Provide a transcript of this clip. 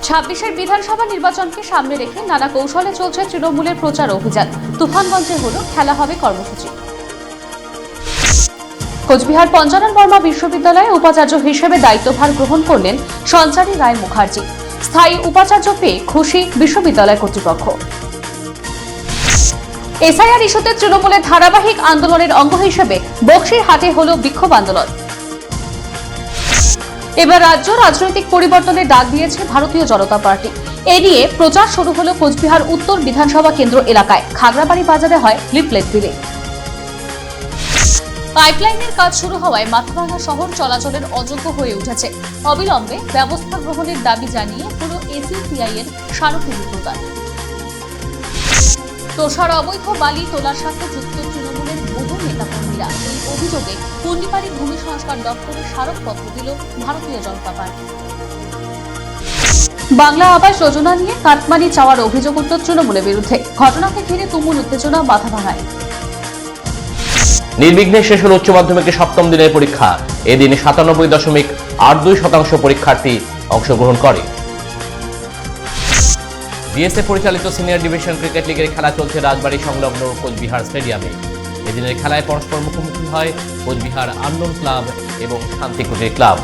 ২৬-এর বিধানসভা নির্বাচনকে সামনে রেখে নানা কৌশলে চলছে তৃণমূলের প্রচার অভিযান। তুফানগঞ্জে হলো খেলা হবে কর্মসূচি। কোচবিহার পঞ্চানন বর্মা বিশ্ববিদ্যালয়ে উপাচার্য হিসেবে দায়িত্বভার গ্রহণ করলেন সঞ্চারী রায় মুখার্জি। স্থায়ী উপাচার্য পেয়ে খুশি বিশ্ববিদ্যালয় কর্তৃপক্ষ। এসআইআর ইস্যুতে তৃণমূলের ধারাবাহিক আন্দোলনের অঙ্গ হিসেবে বক্সিরহাটে হলো বিক্ষোভ আন্দোলন। এবার রাজ্য রাজনৈতিক পরিবর্তনের ডাক দিয়েছে ভারতীয় জনতা পার্টি। এ নিয়ে প্রচার শুরু হলো কোচবিহার উত্তর বিধানসভা কেন্দ্র এলাকায়। খাগড়াবাড়ি বাজারে হয় লিফলেট বিলি। পাইপলাইনের কাজ শুরু হওয়ায় মাথাভাঙা শহর চলাচলের অযোগ্য হয়ে উঠেছে। অবিলম্বে ব্যবস্থা গ্রহণের দাবি জানিয়ে হলো এসিসিআই এর স্মারকলিপি প্রদান। তোষার অবৈধ বালি তোলার সাথে যুক্ত তৃণমূলের বহু নেতাকর্মীরা এই অভিযোগে পুন্ডিপাড়ি ভূমি সংস্কার দপ্তরে স্মারকপত্র দিল ভারতীয় জনতা পার্টি। বাংলা আবাস যোজনা নিয়ে কাটমানি চাওয়ার অভিযোগ উঠল তৃণমূলের বিরুদ্ধে। ঘটনাকে ঘিরে তুমুল উত্তেজনা মাথাভাঙায়। নির্বিঘ্নে শেষ হল উচ্চ মাধ্যমিকের সপ্তম দিনের পরীক্ষা। এদিন 97.82% পরীক্ষার্থী অংশগ্রহণ করে। বিএসএ পরিচালিত সিনিয়র ডিভিশন ক্রিকেট লিগের খেলা চলছে রাজবাড়ী সংলগ্ন কোচবিহার স্টেডিয়ামে। এদিনের খেলায় পরস্পর মুখোমুখি হয় কোচবিহার আন্দোলন ক্লাব এবং শান্তিকুটির ক্লাব।